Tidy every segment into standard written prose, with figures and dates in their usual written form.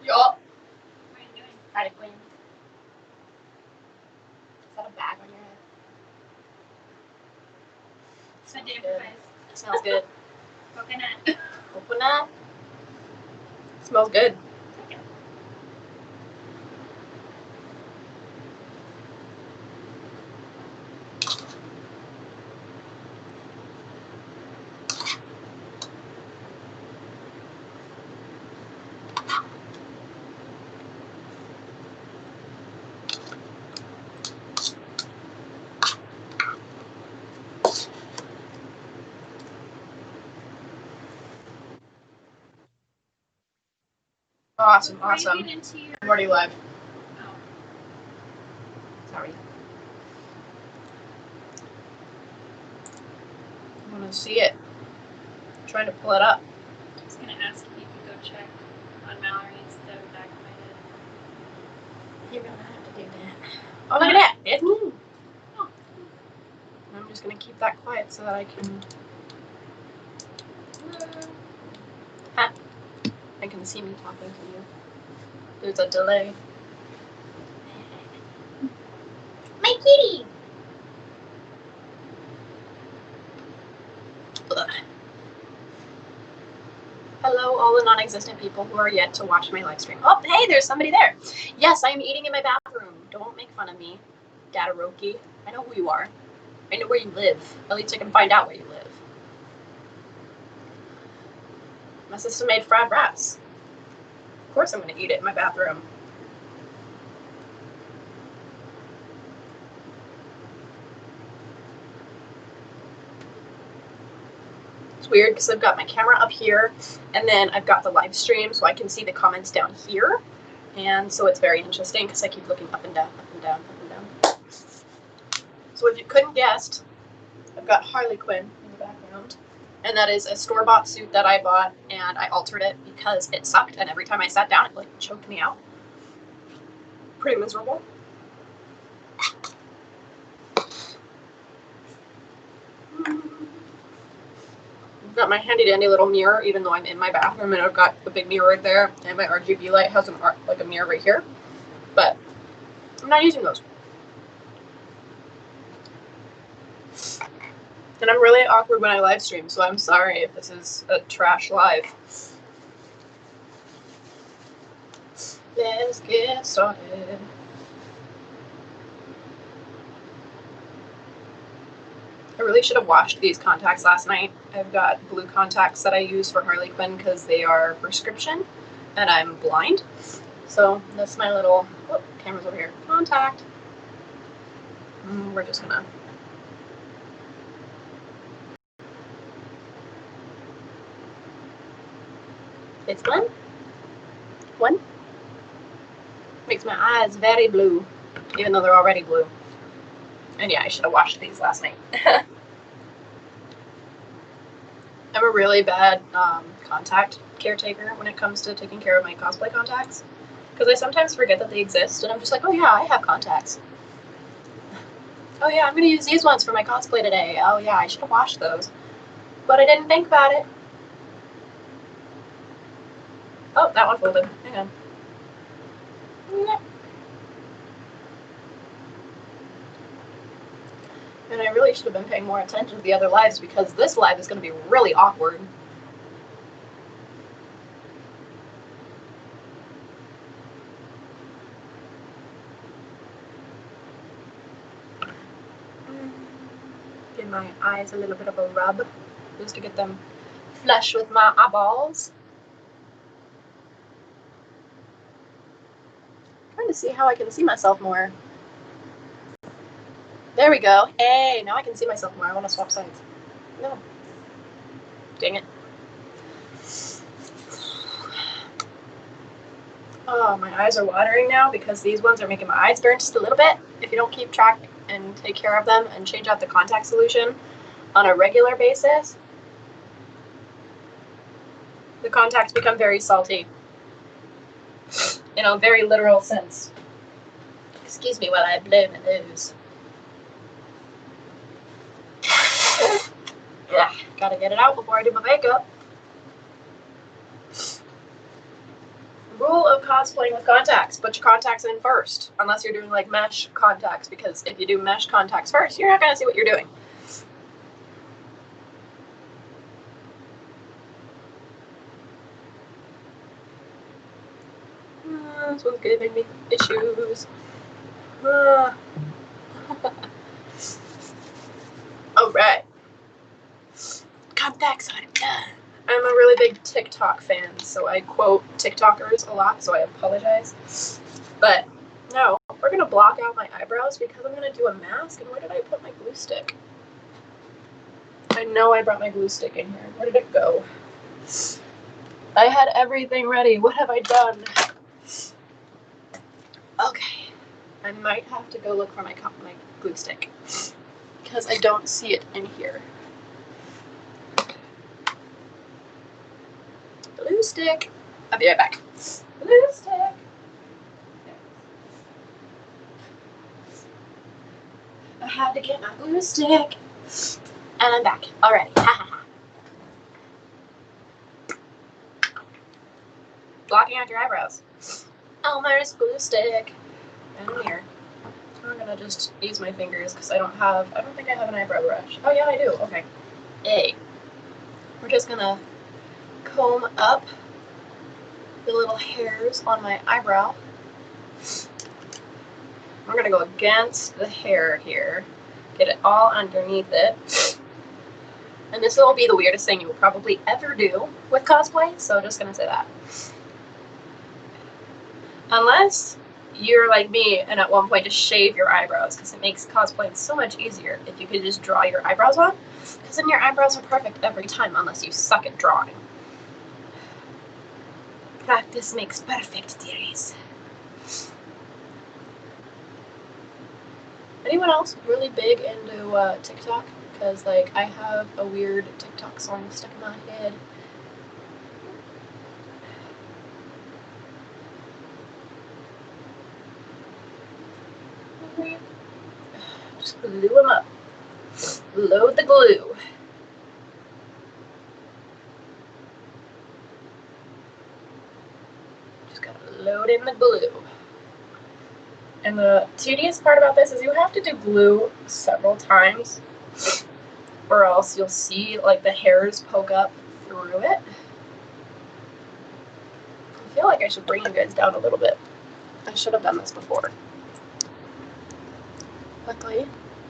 Yup. What are you doing? Harley Quinn. Is that a bag on your head? It's my day for face. It smells good. Coconut. Coconut. It smells good. Awesome, awesome. I'm already live. Oh. Sorry. I want to see it. I'm trying to pull it up. I was gonna ask if you could go check on Mallory's the back of my head. You're gonna have to do that. Oh, look at that. It's me. Oh. I'm just gonna keep that quiet so that I can. I can see me talking to you. There's a delay. My kitty! Ugh. Hello, all the non-existent people who are yet to watch my live stream. Oh, hey, there's somebody there. Yes, I am eating in my bathroom. Don't make fun of me, Dataroki. I know who you are. I know where you live. At least I can find out where you live. My sister made fried rice. Of course I'm going to eat it in my bathroom. It's weird because I've got my camera up here and then I've got the live stream so I can see the comments down here. And so it's very interesting because I keep looking up and down, up and down, up and down. So if you couldn't guess, I've got Harley Quinn in the background. And that is a store-bought suit that I bought, and I altered it because it sucked, and every time I sat down, it like choked me out. Pretty miserable. I've got my handy-dandy little mirror, even though I'm in my bathroom, and I've got the big mirror right there, and my RGB light has like a mirror right here, but I'm not using those. And I'm really awkward when I live stream, so I'm sorry if this is a trash live. Let's get started. I really should have washed these contacts last night. I've got blue contacts that I use for Harley Quinn because they are prescription and I'm blind. So that's my little, oh, camera's over here, contact. We're just gonna. It's one. Makes my eyes very blue, even though they're already blue. And yeah, I should have washed these last night. I'm a really bad contact caretaker when it comes to taking care of my cosplay contacts. Because I sometimes forget that they exist, and I'm just like, oh yeah, I have contacts. Oh yeah, I'm going to use these ones for my cosplay today. Oh yeah, I should have washed those. But I didn't think about it. Oh, that one folded. Hang on. And I really should have been paying more attention to the other lives because this live is going to be really awkward. Give my eyes a little bit of a rub just to get them flush with my eyeballs. Trying to see how I can see myself more. There we go. Hey, now I can see myself more. I want to swap sides. No. Dang it. Oh, my eyes are watering now because these ones are making my eyes burn just a little bit. If you don't keep track and take care of them and change out the contact solution on a regular basis, the contacts become very salty. In a very literal sense. Excuse me while I blow my nose. Yeah, gotta get it out before I do my makeup. Rule of cosplaying with contacts: put your contacts in first, unless you're doing like mesh contacts, because if you do mesh contacts first, you're not going to see what you're doing. This one's giving me issues. Alright. Contacts are done. I'm a really big TikTok fan, so I quote TikTokers a lot, so I apologize. But no, we're going to block out my eyebrows because I'm going to do a mask. And where did I put my glue stick? I know I brought my glue stick in here. Where did it go? I had everything ready. What have I done? Okay. I might have to go look for my glue stick because I don't see it in here. Glue stick. I'll be right back. Glue stick. I had to get my glue stick. And I'm back already. Ha ha ha. Blocking out your eyebrows. Elmer's glue stick. And here. I'm gonna just use my fingers because I don't think I have an eyebrow brush. Oh yeah, I do. Okay. A. We're just gonna comb up the little hairs on my eyebrow. We're gonna go against the hair here. Get it all underneath it. And this will be the weirdest thing you will probably ever do with cosplay, so just gonna say that. Unless you're like me and at one point just shave your eyebrows, because it makes cosplaying so much easier if you could just draw your eyebrows on, because then your eyebrows are perfect every time unless you suck at drawing. Practice makes perfect, dearies. Anyone else really big into TikTok? Because like I have a weird TikTok song stuck in my head. Just glue them up. Load the glue. Just gotta load in the glue. And the tedious part about this is you have to do glue several times, or else you'll see like the hairs poke up through it. I feel like I should bring you guys down a little bit. I should have done this before. Luckily,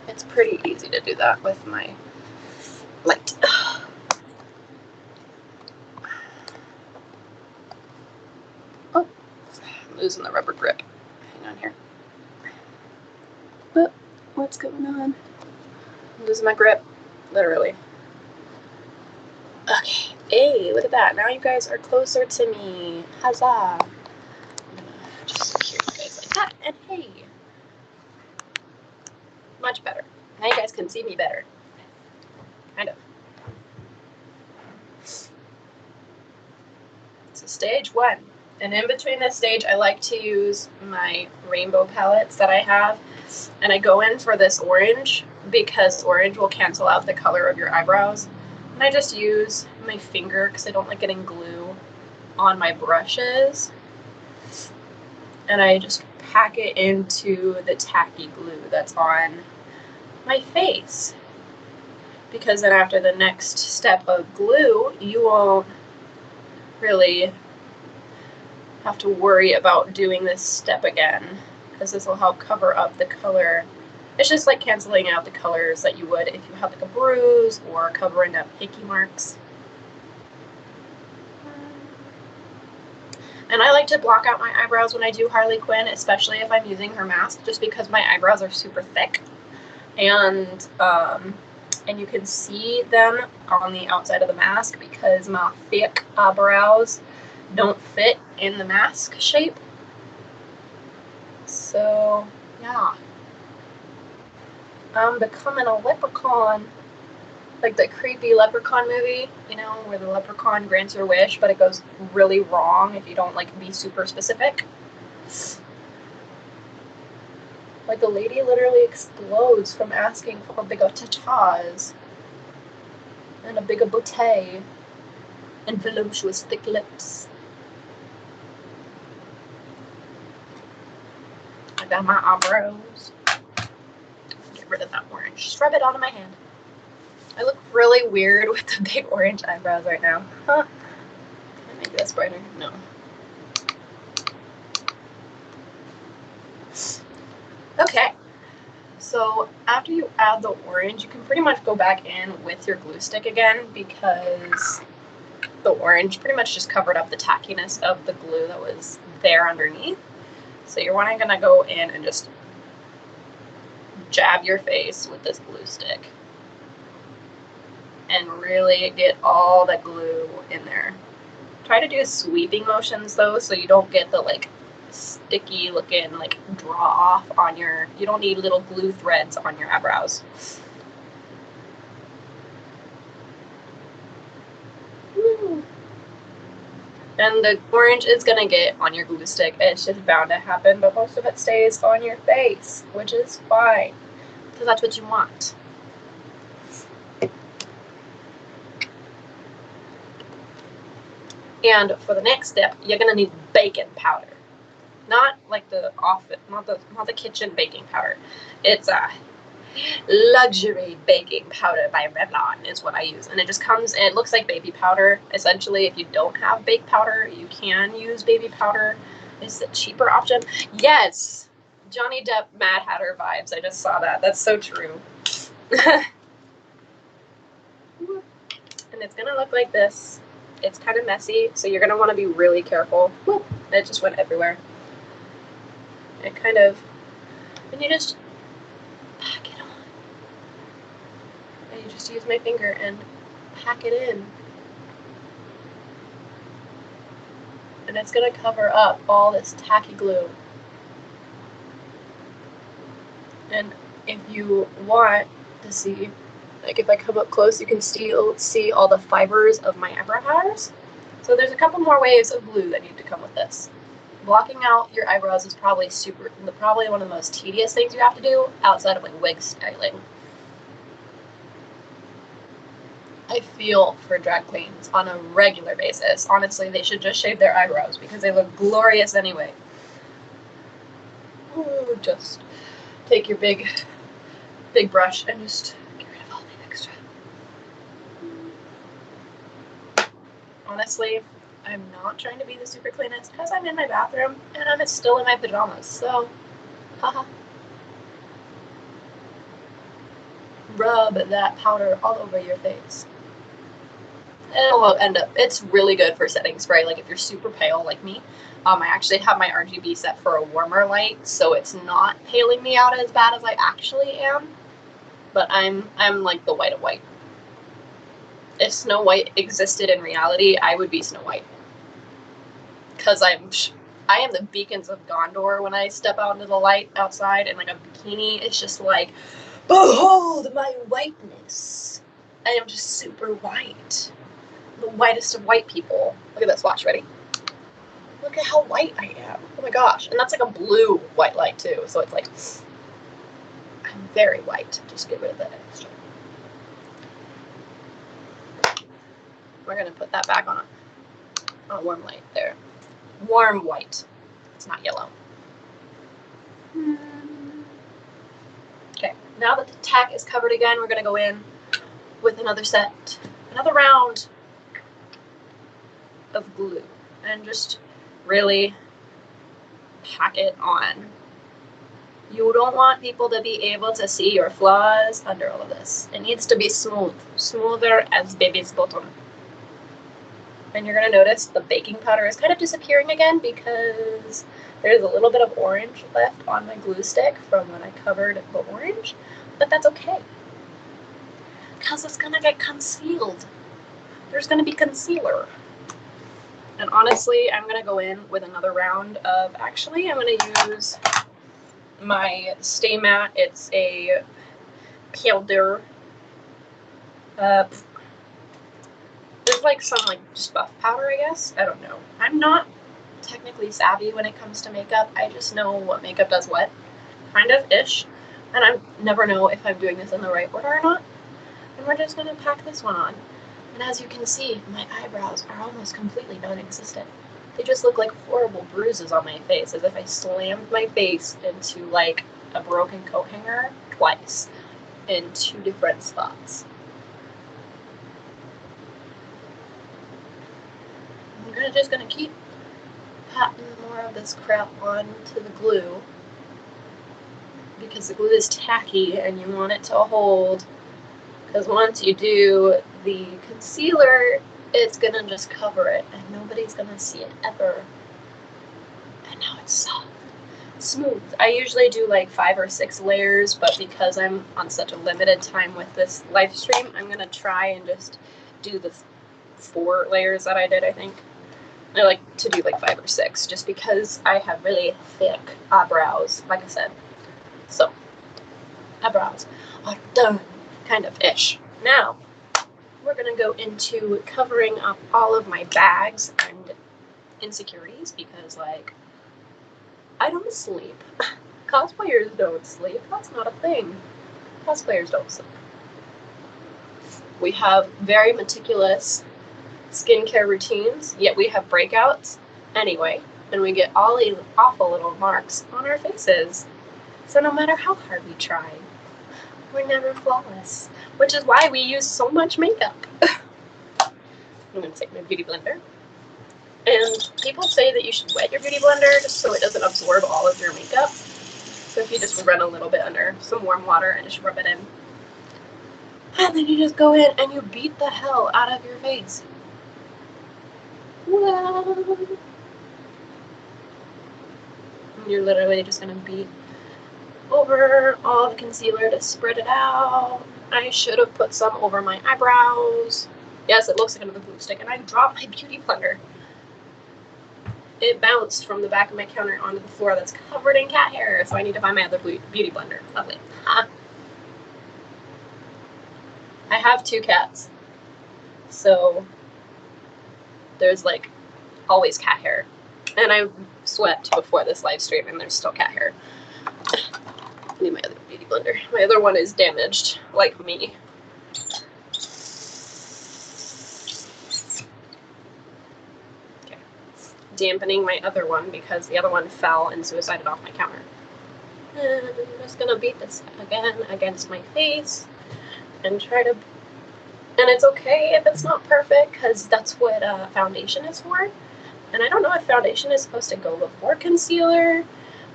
it's pretty easy to do that with my light. Oh, I'm losing the rubber grip. Hang on here. But what's going on? I'm losing my grip, literally. Okay, hey, look at that. Now you guys are closer to me. Huzzah. I'm gonna just secure you guys like that, and hey. Much better. Now you guys can see me better. Kind of. So stage 1. And in between this stage, I like to use my rainbow palettes that I have. And I go in for this orange because orange will cancel out the color of your eyebrows. And I just use my finger because I don't like getting glue on my brushes. And I just pack it into the tacky glue that's on my face. Because then after the next step of glue, you won't really have to worry about doing this step again, because this will help cover up the color. It's just like canceling out the colors that you would if you had like a bruise or covering up hickey marks. And I like to block out my eyebrows when I do Harley Quinn, especially if I'm using her mask, just because my eyebrows are super thick. And you can see them on the outside of the mask because my thick eyebrows don't fit in the mask shape. So, yeah. I'm becoming a leprechaun. Like the creepy leprechaun movie, you know, where the leprechaun grants your wish, but it goes really wrong if you don't, like, be super specific. Like, the lady literally explodes from asking for bigger tatas and a bigger bouquet and voluptuous thick lips. down my eyebrows. Get rid of that orange. Just rub it onto my hand. I look really weird with the big orange eyebrows right now. Huh? Can I make this brighter? No. Okay. So after you add the orange, you can pretty much go back in with your glue stick again because the orange pretty much just covered up the tackiness of the glue that was there underneath. So you're wanting to go in and just jab your face with this glue stick and really get all the glue in there. Try to do sweeping motions though, so you don't get the like sticky looking like draw off on your, you don't need little glue threads on your eyebrows. Woo. And the orange is gonna get on your glue stick. It's just bound to happen, but most of it stays on your face, which is fine because that's what you want. And for the next step, you're gonna need baking powder. Not like the office, not the kitchen baking powder. It's a luxury baking powder by Revlon is what I use, and it just comes. It looks like baby powder. Essentially, if you don't have baked powder, you can use baby powder. It's the cheaper option. Yes, Johnny Depp Mad Hatter vibes. I just saw that. That's so true. And it's gonna look like this. It's kind of messy, so you're gonna want to be really careful. Whoop, it just went everywhere. It kind of, and you just pack it on. And you just use my finger and pack it in. And it's gonna cover up all this tacky glue. And if you want to see, like if I come up close, you can still see all the fibers of my eyebrow powders. So there's a couple more waves of glue that need to come with this. Blocking out your eyebrows is probably one of the most tedious things you have to do outside of like wig styling. I feel for drag queens on a regular basis. Honestly, they should just shave their eyebrows because they look glorious anyway. Ooh, just take your big brush and just get rid of all the extra. Honestly, I'm not trying to be the super cleanest because I'm in my bathroom and I'm still in my pajamas, so haha. Rub that powder all over your face. And it will end up, it's really good for setting spray, like if you're super pale like me. I actually have my RGB set for a warmer light, so it's not paling me out as bad as I actually am. But I'm like the white of white. If Snow White existed in reality, I would be Snow White. Because I am the beacons of Gondor when I step out into the light outside in like a bikini. It's just like, behold my whiteness. I am just super white. The whitest of white people. Look at this, watch, ready? Look at how white I am. Oh my gosh. And that's like a blue white light too. So it's like, I'm very white. Just get rid of that extra. We're gonna put that back on a warm light there. Warm white. It's not yellow. Okay, now that the tack is covered again, we're gonna go in with another round of glue and just really pack it on. You don't want people to be able to see your flaws under all of this. It needs to be smooth, smoother as baby's bottom. And you're going to notice the baking powder is kind of disappearing again because there's a little bit of orange left on my glue stick from when I covered the orange, but that's okay because it's going to get concealed. There's going to be concealer. And honestly, I'm going to go in with another round of, actually, I'm going to use my Stay Matte. It's a powder. There's like some like just buff powder, I guess. I don't know. I'm not technically savvy when it comes to makeup. I just know what makeup does what, kind of ish. And I never know if I'm doing this in the right order or not. And we're just going to pack this one on. And as you can see, my eyebrows are almost completely non-existent. They just look like horrible bruises on my face, as if I slammed my face into like a broken coat hanger twice in 2 different spots. I'm just gonna keep patting more of this crap onto the glue because the glue is tacky and you want it to hold, because once you do the concealer, it's gonna just cover it and nobody's gonna see it ever. And now it's soft, smooth. I usually do like 5 or 6 layers, but because I'm on such a limited time with this live stream, I'm gonna try and just do the 4 layers that I did, I think. I like to do like 5 or 6 just because I have really thick eyebrows, like I said. So, eyebrows are done, kind of ish. Now, we're gonna go into covering up all of my bags and insecurities because, like, I don't sleep. Cosplayers don't sleep. That's not a thing. Cosplayers don't sleep. We have very meticulous skincare routines, yet we have breakouts anyway, and we get all these awful little marks on our faces. So no matter how hard we try, we're never flawless, which is why we use so much makeup. I'm going to take my beauty blender. And people say that you should wet your beauty blender just so it doesn't absorb all of your makeup. So if you just run a little bit under some warm water and just rub it in. And then you just go in and you beat the hell out of your face. Well, you're literally just going to beat over all the concealer to spread it out. I should have put some over my eyebrows. Yes, it looks like another glue stick, and I dropped my beauty blender. It bounced from the back of my counter onto the floor that's covered in cat hair, so I need to find my other beauty blender. Lovely. Ha. I have 2 cats, so there's like always cat hair. And I swept before this live stream, and there's still cat hair. I need my other beauty blender. My other one is damaged, like me. Okay. Dampening my other one because the other one fell and suicided off my counter. And I'm just gonna beat this again against my face and try to. And it's okay if it's not perfect because that's what foundation is for. And I don't know if foundation is supposed to go before concealer,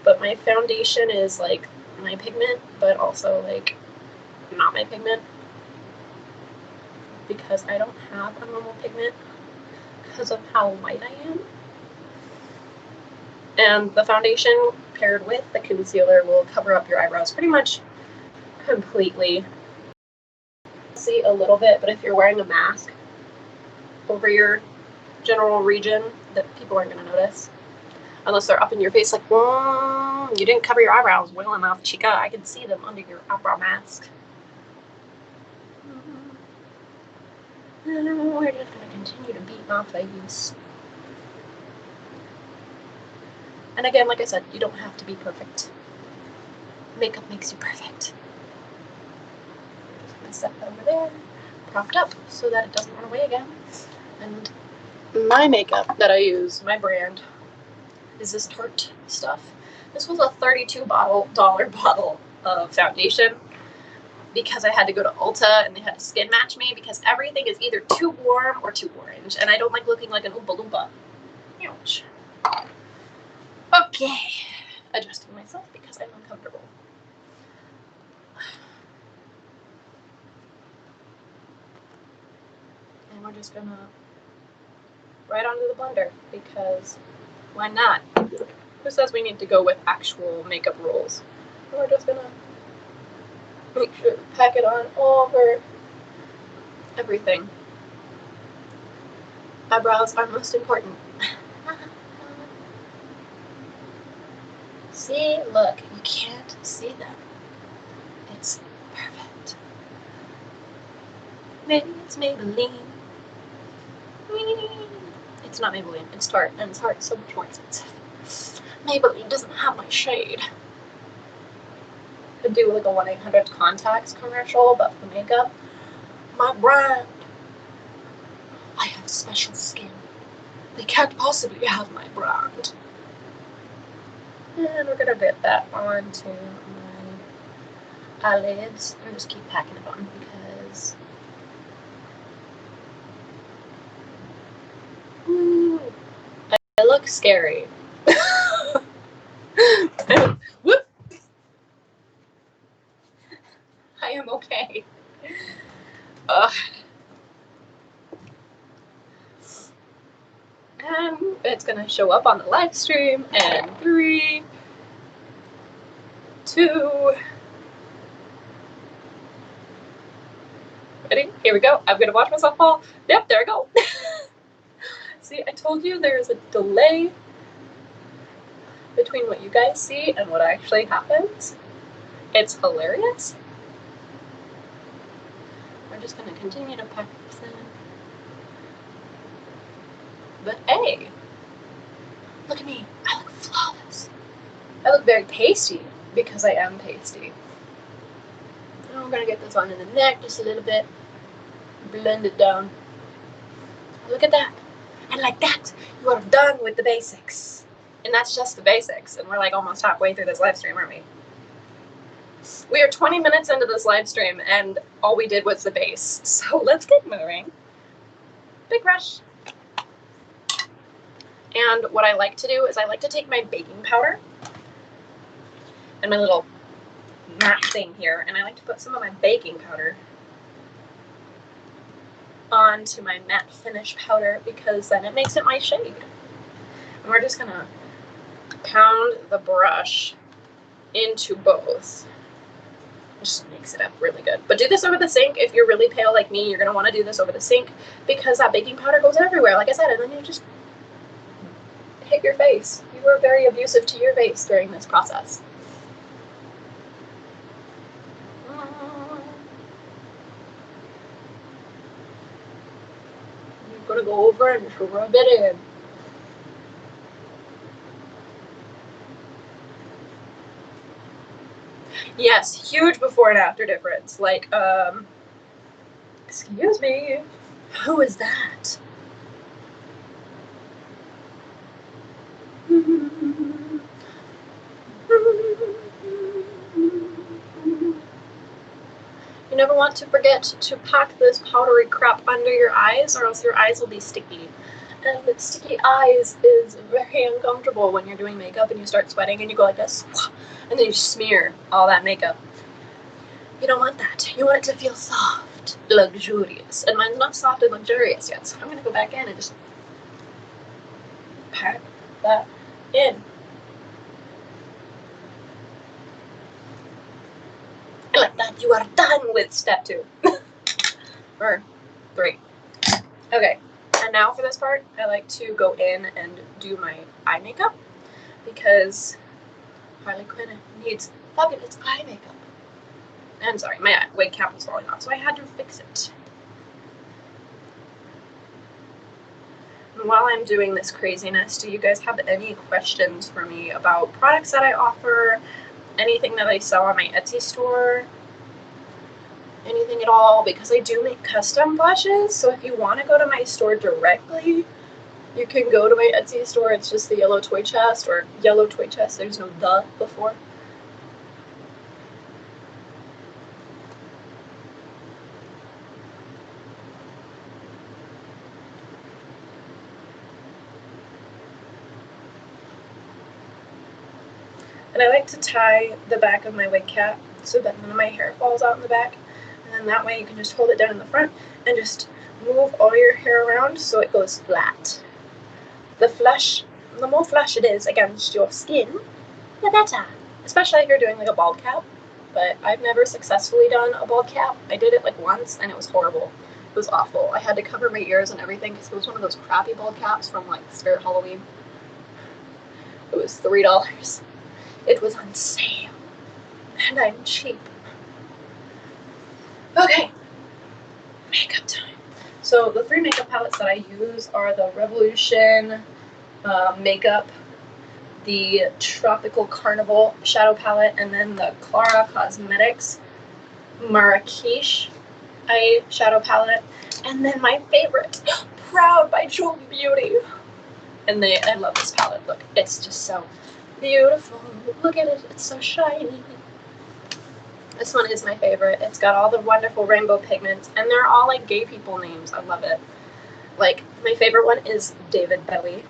but my foundation is like my pigment, but also like not my pigment because I don't have a normal pigment because of how light I am. And the foundation paired with the concealer will cover up your eyebrows pretty much completely. See a little bit, but if you're wearing a mask over your general region, that people aren't going to notice unless they're up in your face like, you didn't cover your eyebrows well enough, chica. I can see them under your eyebrow mask. And we're just going to continue to beat my face. And again, like I said, you don't have to be perfect. Makeup makes you perfect. I'm just going to set that over there, propped up so that it doesn't run away again. And my makeup that I use, my brand, is this Tarte stuff. This was a $32 bottle of foundation because I had to go to Ulta and they had to skin match me because everything is either too warm or too orange, and I don't like looking like an Oompa Loompa. Ouch. Okay, adjusting myself because I'm uncomfortable. And we're just gonna right onto the blender because why not? Who says we need to go with actual makeup rules? And we're just gonna make sure to pack it on over everything. Eyebrows are most important. See, look, you can't see them. It's perfect. Maybe it's Maybelline. It's not Maybelline, it's Tarte, and Tarte's so much more expensive. Maybelline doesn't have my shade. Could do like a 1-800 contacts commercial, but for makeup, my brand. I have special skin. They can't possibly have my brand. And we're gonna bit that onto my eyelids and just keep packing it on because I look scary. Whoop! I am okay. Ugh. And it's gonna show up on the live stream in 3, 2. Ready? Here we go. I'm gonna watch myself fall. Yep, there we go. See, I told you there's a delay between what you guys see and what actually happens. It's hilarious. We're just gonna continue to pack this in. But hey, look at me. I look flawless. I look very pasty because I am pasty. Now we're gonna get this on in the neck just a little bit. Blend it down. Look at that. And like that, you are done with the basics. And that's just the basics. And we're like almost halfway through this live stream, aren't we? We are 20 minutes into this live stream and all we did was the base. So let's get moving. Big rush. And what I like to do is I like to take my baking powder and my little mat thing here, and I like to put some of my baking powder onto my matte finish powder because then it makes it my shade. And we're just gonna pound the brush into both. It just makes it up really good. But do this over the sink. If you're really pale like me, you're gonna wanna do this over the sink because that baking powder goes everywhere, like I said, and then you just hit your face. You were very abusive to your face during this process. You're gonna go over and just rub it in. Yes, huge before and after difference. Like, excuse me, who is that? You never want to forget to pack this powdery crap under your eyes or else your eyes will be sticky. And with sticky eyes is very uncomfortable when you're doing makeup and you start sweating and you go like this, and then you smear all that makeup. You don't want that. You want it to feel soft, luxurious. And mine's not soft and luxurious yet, so I'm gonna go back in and just pack that in. And like that, you are done with step 2. Or 3. Okay, and now for this part, I like to go in and do my eye makeup because Harley Quinn needs fabulous eye makeup. I'm sorry, my wig cap was falling off, so I had to fix it. And while I'm doing this craziness, do you guys have any questions for me about products that I offer, anything that I sell on my Etsy store, anything at all? Because I do make custom blushes, so if you want to go to my store directly, you can go to my Etsy store. It's just the YellowToyChest or YellowToyChest. There's no the before. And I like to tie the back of my wig cap so that none of my hair falls out in the back. And then that way you can just hold it down in the front and just move all your hair around so it goes flat. The more flush it is against your skin, the better. Especially if you're doing like a bald cap. But I've never successfully done a bald cap. I did it like once and it was horrible. It was awful. I had to cover my ears and everything because it was one of those crappy bald caps from like Spirit Halloween. It was $3. It was on sale. And I'm cheap. Okay. Makeup time. So the 3 makeup palettes that I use are the Revolution Makeup, the Tropical Carnival Shadow Palette, and then the Clara Cosmetics Marrakesh Eye Shadow Palette. And then my favorite, Proud by Julie Beauty. And I love this palette. Look, it's just so beautiful. Look at it, it's so shiny. This one is my favorite. It's got all the wonderful rainbow pigments, and they're all like gay people names. I love it. Like, my favorite one is David Bowie.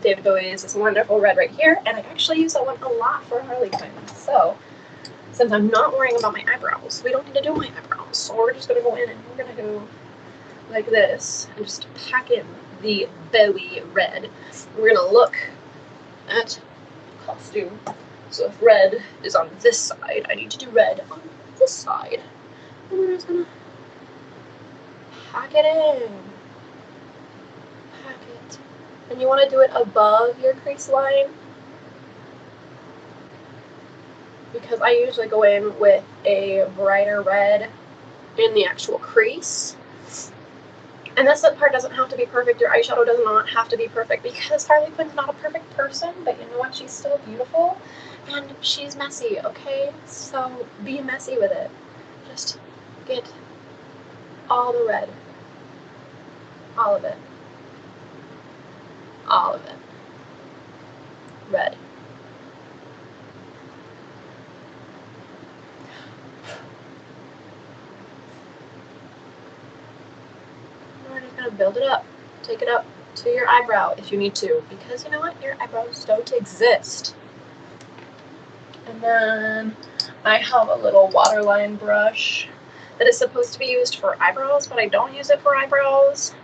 David Bowie is this wonderful red right here, and I actually use that one a lot for Harley Quinn. So, since I'm not worrying about my eyebrows, we don't need to do my eyebrows. So we're just gonna go in and we're gonna go like this and just pack in the Bowie red. We're gonna look at costume. So if red is on this side, I need to do red on this side. And we're just gonna pack it in. Pack it. And you want to do it above your crease line, because I usually go in with a brighter red in the actual crease. And this part doesn't have to be perfect. Your eyeshadow does not have to be perfect, because Harley Quinn's not a perfect person, but you know what? She's still beautiful, and she's messy, okay? So be messy with it. Just get all the red. All of it. All of it. Red. We're just gonna build it up. Take it up to your eyebrow if you need to, because you know what? Your eyebrows don't exist. And then I have a little waterline brush that is supposed to be used for eyebrows, but I don't use it for eyebrows.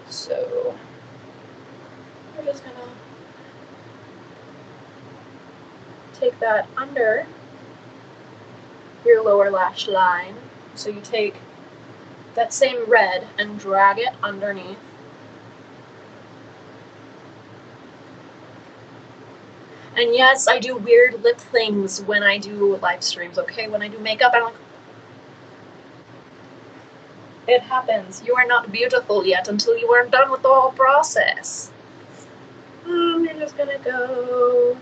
So we're just gonna take that under your lower lash line. So you take that same red and drag it underneath. And yes, I do weird lip things when I do live streams, okay? When I do makeup, I'm like, it happens. You are not beautiful yet until you are done with the whole process. You're just gonna go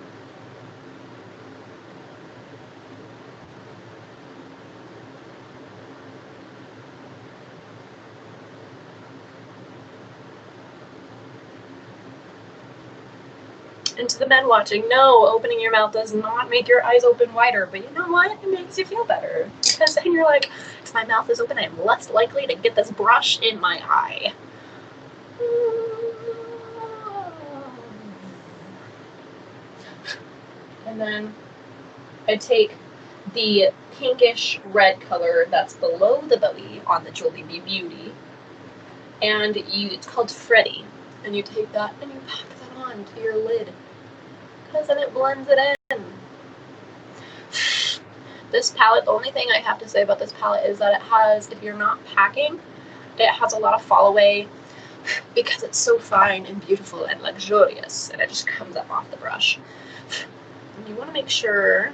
and to the men watching, no, opening your mouth does not make your eyes open wider, but you know what? It makes you feel better, because then you're like, if my mouth is open, I'm less likely to get this brush in my eye. And then I take the pinkish red color that's below the Bowie on the Jolie B Beauty, and it's called Freddy, and you take that and you pack that on to your lid, because then it blends it in. This palette, the only thing I have to say about this palette is that it has, if you're not packing, it has a lot of fall away, because it's so fine and beautiful and luxurious, and it just comes up off the brush. And you want to make sure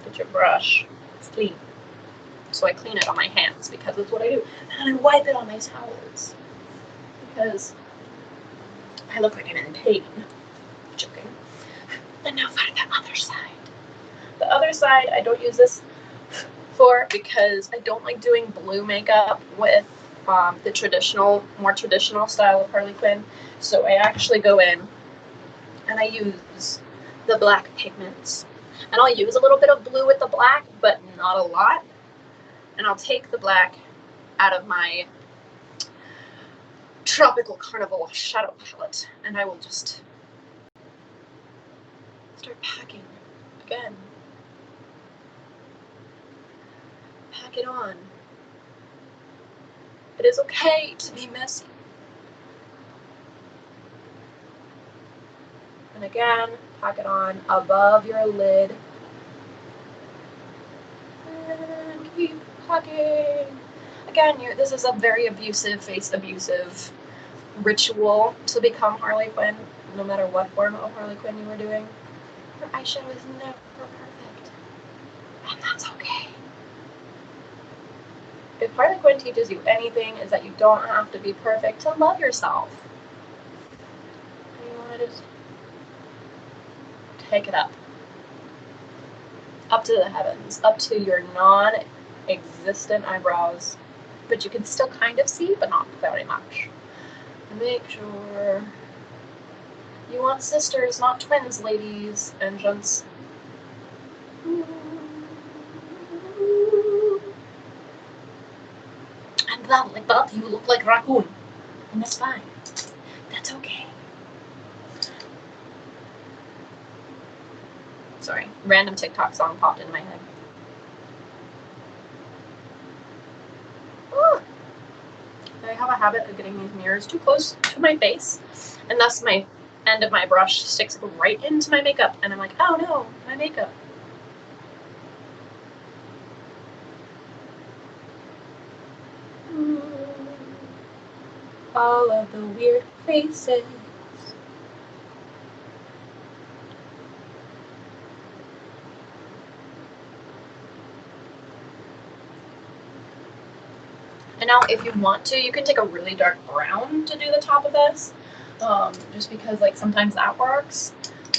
that your brush is clean. So I clean it on my hands, because that's what I do. And I wipe it on my towels, because I look like I'm in pain. Joking. And now for the other side. The other side, I don't use this for, because I don't like doing blue makeup with the more traditional style of Harley Quinn. So I actually go in and I use the black pigments. And I'll use a little bit of blue with the black, but not a lot. And I'll take the black out of my Tropical Carnival shadow palette, and I will just start packing again. Pack it on. It is okay to be messy. And again, pack it on above your lid. And keep packing. Again, this is a very abusive, face-abusive ritual to become Harley Quinn, no matter what form of Harley Quinn you are doing. Your eyeshadow is never perfect. And that's okay. If Harley Quinn teaches you anything, is that you don't have to be perfect to love yourself. And you want to just take it up. Up to the heavens. Up to your non-existent eyebrows. but you can still kind of see, but not very much. Make sure you want sisters, not twins, ladies and gents. And that, like that, you look like raccoon, and that's fine. That's okay. Sorry, random TikTok song popped in my head. Ooh. I have a habit of getting these mirrors too close to my face, and thus my end of my brush sticks right into my makeup, and I'm like, oh no, my makeup. All of the weird faces. And now if you want to, you can take a really dark brown to do the top of this, just because like sometimes that works,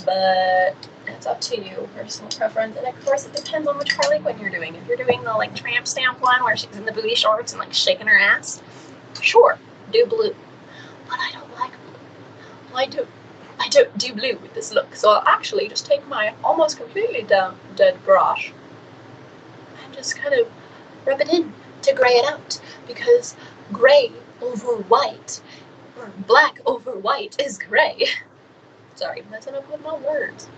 but it's up to you, personal preference. And of course it depends on which Harley Quinn you're doing. If you're doing the like tramp stamp one where she's in the booty shorts and like shaking her ass, sure, do blue. But I don't like blue. I don't do blue with this look, so I'll actually just take my almost completely dead brush and just kind of rub it in to gray it out, because gray over white, or black over white, is gray. Sorry, messing up with my words.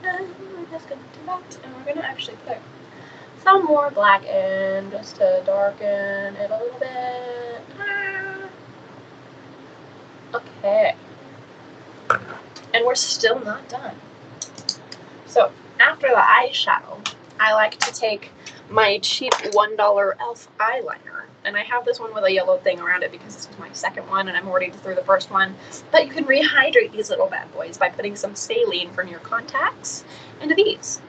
And we're just gonna do that, and we're gonna actually put some more black in just to darken it a little bit. Okay. And we're still not done. So after the eyeshadow, I like to take my cheap $1 e.l.f. eyeliner, and I have this one with a yellow thing around it because this was my second one and I'm already through the first one. But you can rehydrate these little bad boys by putting some saline from your contacts into these,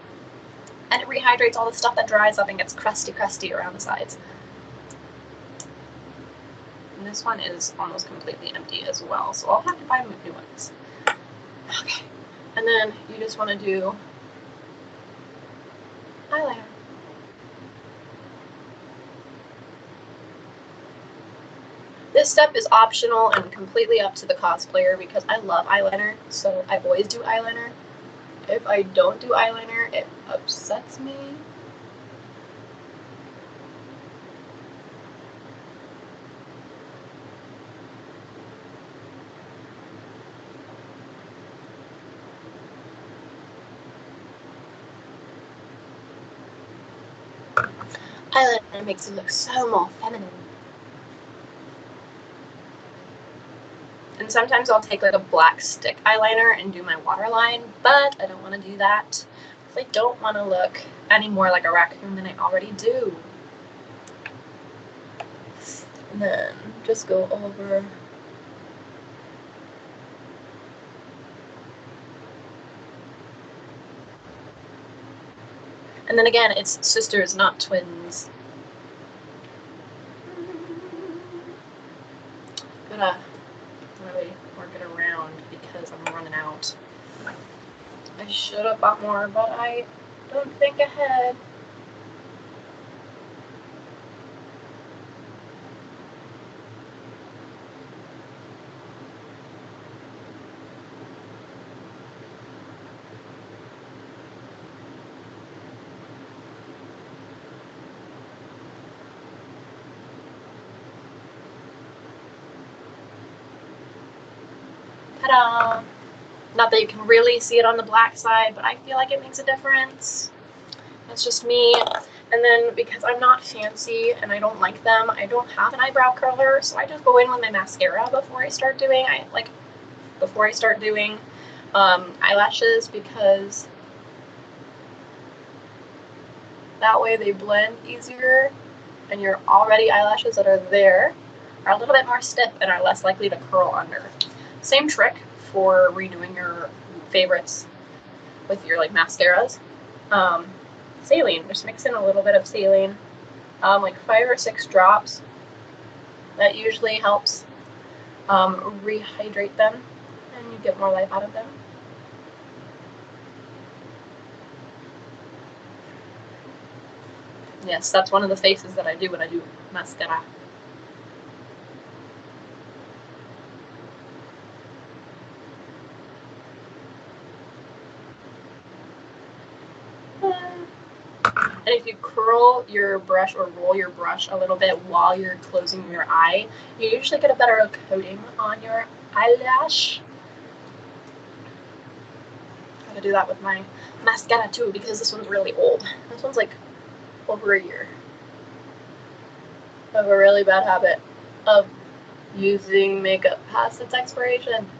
and it rehydrates all the stuff that dries up and gets crusty around the sides. And this one is almost completely empty as well, so I'll have to buy new ones. Okay, and then you just want to do eyeliner. This step is optional and completely up to the cosplayer because I love eyeliner, so I always do eyeliner. If I don't do eyeliner, it upsets me. Eyeliner makes it look so more feminine. And sometimes I'll take like a black stick eyeliner and do my waterline, but I don't want to do that because I don't want to look any more like a raccoon than I already do. And then just go over . And then again, it's sisters, not twins. Gotta really work it around because I'm running out. I should have bought more, but I don't think ahead. Ta-da! Not that you can really see it on the black side, but I feel like it makes a difference. That's just me. And then because I'm not fancy and I don't like them, I don't have an eyebrow curler, so I just go in with my mascara before I start doing eyelashes, because that way they blend easier and your already eyelashes that are there are a little bit more stiff and are less likely to curl under. Same trick for redoing your favorites with your like mascaras. Saline, just mix in a little bit of saline, like 5 or 6 drops. That usually helps rehydrate them and you get more life out of them. Yes, that's one of the faces that I do when I do mascara. And if you curl your brush or roll your brush a little bit while you're closing your eye, you usually get a better coating on your eyelash. I'm gonna do that with my mascara too, because this one's really old. This one's like over a year. I have a really bad habit of using makeup past its expiration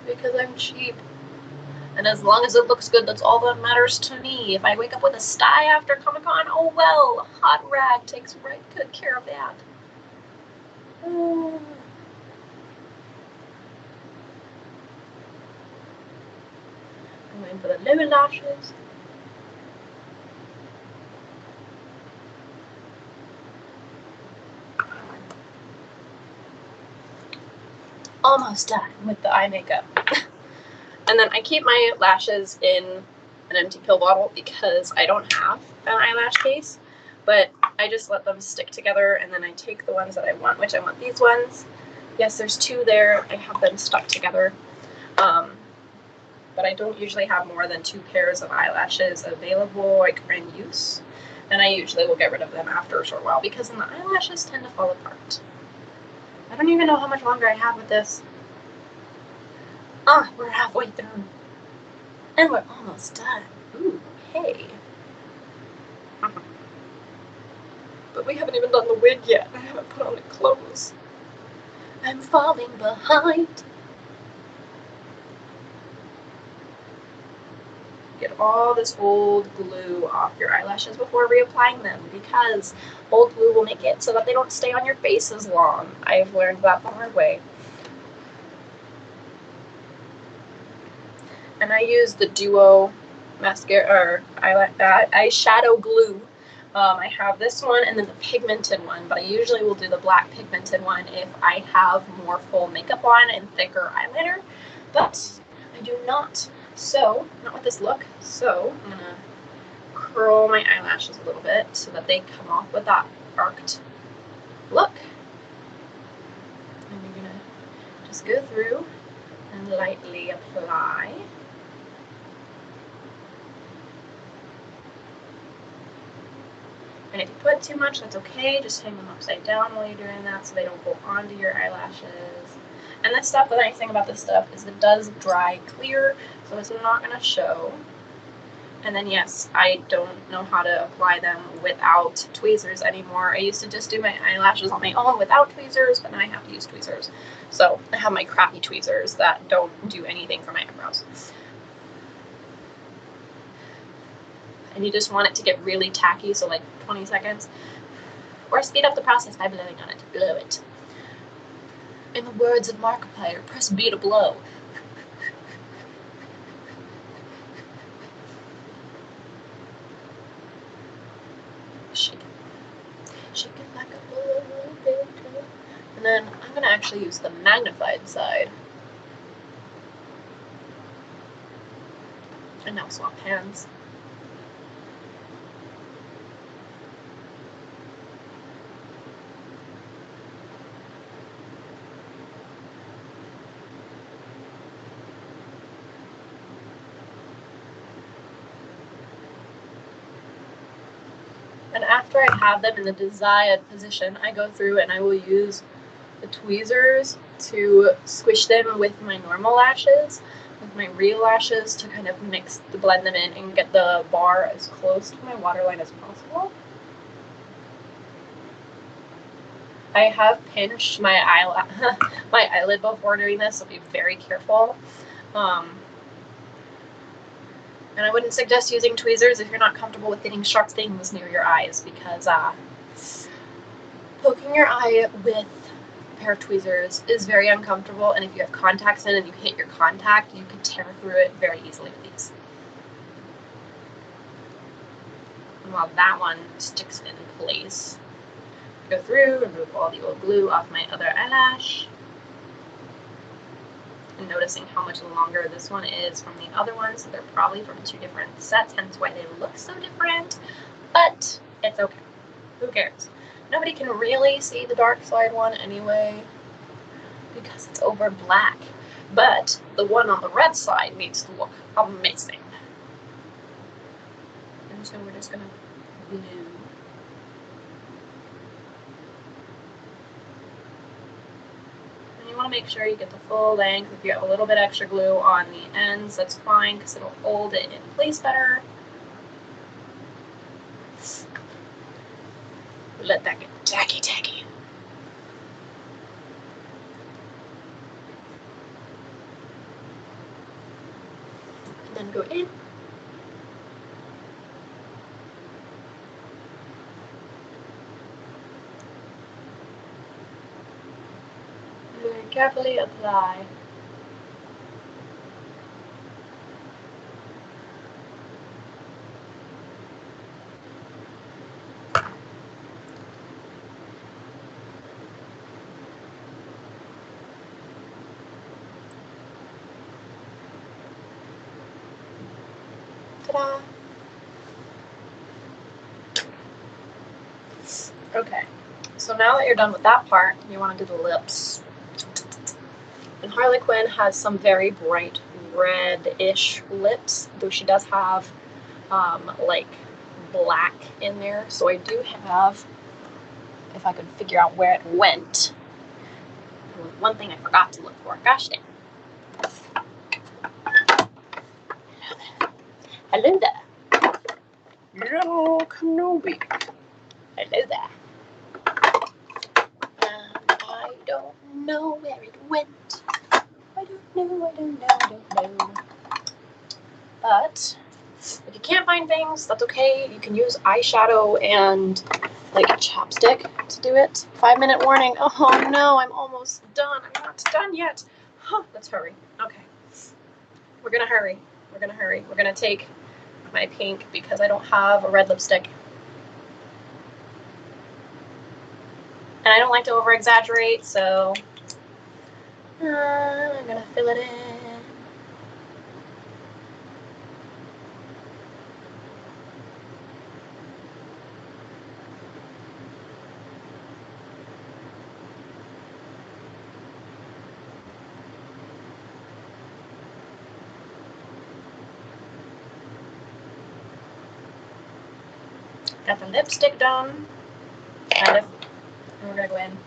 because I'm cheap. And as long as it looks good, that's all that matters to me. If I wake up with a sty after Comic-Con, oh well, Hot Rag takes right good care of that. I'm waiting for the lower lashes. Almost done with the eye makeup. And then I keep my lashes in an empty pill bottle because I don't have an eyelash case, but I just let them stick together, and then I take the ones that I want, which I want these ones. Yes, there's two there. I have them stuck together. But I don't usually have more than 2 pairs of eyelashes available, like in use. And I usually will get rid of them after a short while because then the eyelashes tend to fall apart. I don't even know how much longer I have with this. We're halfway through. And we're almost done. Ooh, hey. But we haven't even done the wig yet. I haven't put on the clothes. I'm falling behind. Get all this old glue off your eyelashes before reapplying them, because old glue will make it so that they don't stay on your face as long. I've learned that the hard way. And I use the Duo mascara or eyeshadow glue. I have this one and then the pigmented one, but I usually will do the black pigmented one if I have more full makeup on and thicker eyeliner, but I do not. So, not with this look, so I'm gonna curl my eyelashes a little bit so that they come off with that arched look. And you're gonna just go through and lightly apply. And if you put too much, that's okay. Just hang them upside down while you're doing that so they don't go onto your eyelashes. And this stuff, the nice thing about this stuff is it does dry clear, so it's not going to show. And then yes, I don't know how to apply them without tweezers anymore. I used to just do my eyelashes on my own without tweezers, but now I have to use tweezers. So I have my crappy tweezers that don't do anything for my eyebrows. And you just want it to get really tacky, so like 20 seconds. Or speed up the process by blowing on it. Blow it. In the words of Markiplier, press B to blow. Shake it. Shake it like a balloon, baby. And then I'm going to actually use the magnified side. And now swap hands. And after I have them in the desired position, I go through and I will use the tweezers to squish them with my normal lashes, with my real lashes, to kind of blend them in and get the bar as close to my waterline as possible. I have pinched my eyelid before doing this, so be very careful. And I wouldn't suggest using tweezers if you're not comfortable with getting sharp things near your eyes, because poking your eye with a pair of tweezers is very uncomfortable, and if you have contacts in and you hit your contact, you could tear through it very easily with these. And while that one sticks in place, go through and remove all the old glue off my other eyelash. noticing how much longer this one is from the other one, so they're probably from 2 different sets, hence why they look so different, but it's okay. Who cares? Nobody can really see the dark side one anyway because it's over black, but the one on the red side needs to look amazing. And so we're just gonna glue. And you want to make sure you get the full length. If you have a little bit extra glue on the ends, that's fine because it'll hold it in place better. Let that get tacky. And then go in. Very carefully apply. Ta-da! Okay, so now that you're done with that part, you want to do the lips. And Harley Quinn has some very bright red-ish lips, though she does have like black in there. So I do have, if I could figure out where it went, there was one thing I forgot to look for. Gosh dang. Hello there. Hello, Kenobi. Hello there. I don't know where it went. I don't know. But if you can't find things, that's okay. You can use eyeshadow and like a chapstick to do it. 5-minute warning. Oh no, I'm almost done. I'm not done yet. Huh, let's hurry. Okay. We're gonna hurry. We're gonna take my pink because I don't have a red lipstick. And I don't like to over exaggerate, so I'm gonna fill it in. Got the lipstick done, kind of, and we're gonna go in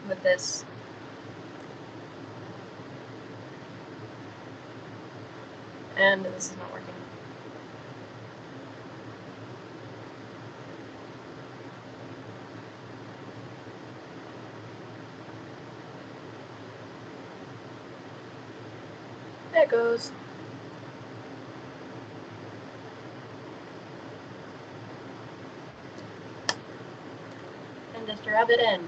with this. And this is not working. There it goes. And just rub it in.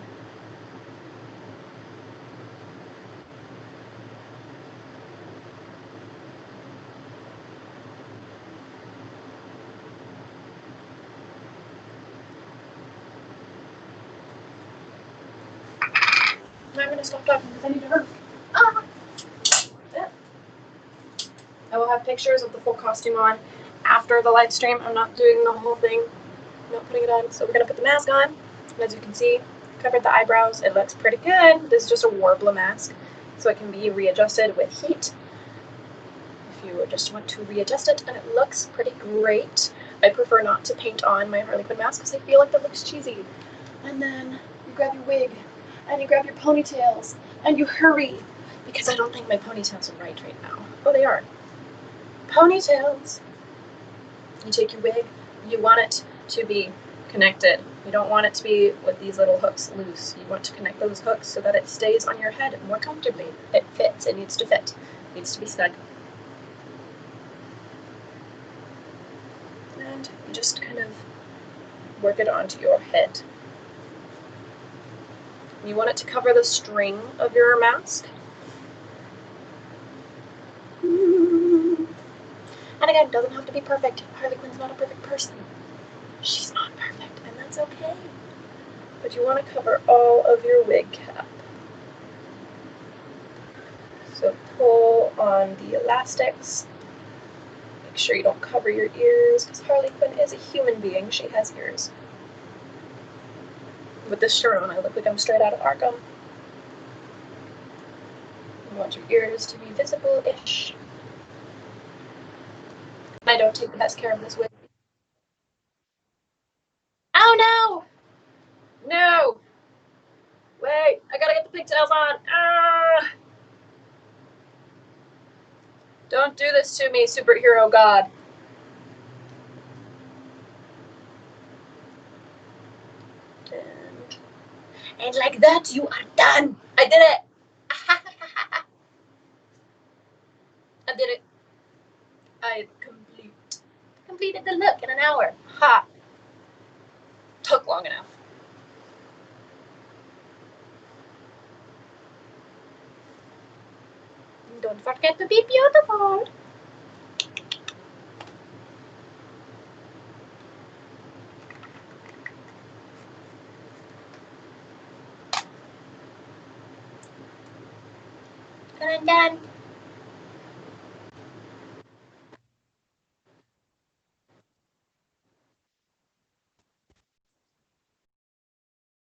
I'm going to stop talking because I need to hurry. Ah! Yeah. I will have pictures of the full costume on after the live stream. I'm not doing the whole thing. I'm not putting it on. So we're going to put the mask on. And as you can see, covered the eyebrows. It looks pretty good. This is just a Warbler mask, so it can be readjusted with heat if you just want to readjust it, and it looks pretty great. I prefer not to paint on my Harley Quinn mask because I feel like that looks cheesy. And then you grab your wig, and you grab your ponytails, and you hurry, because I don't think my ponytails are right now. Oh, they are. Ponytails. You take your wig, you want it to be connected. You don't want it to be with these little hooks loose. You want to connect those hooks so that it stays on your head more comfortably. It fits. It needs to fit. It needs to be snug. And you just kind of work it onto your head. You want it to cover the string of your mask. And again, it doesn't have to be perfect. Harley Quinn's not a perfect person. She's not perfect, and that's okay. But you want to cover all of your wig cap. So pull on the elastics. Make sure you don't cover your ears, because Harley Quinn is a human being. She has ears. With this shirt on, I look like I'm straight out of Arkham. You want your ears to be visible-ish. I don't take the best care of this wig. Oh no! No! Wait, I gotta get the pigtails on. Ah! Don't do this to me, superhero god. And like that, you are done. I did it. I did it. I completed the look in an hour. Ha! Took long enough. Don't forget to be beautiful. And I'm done.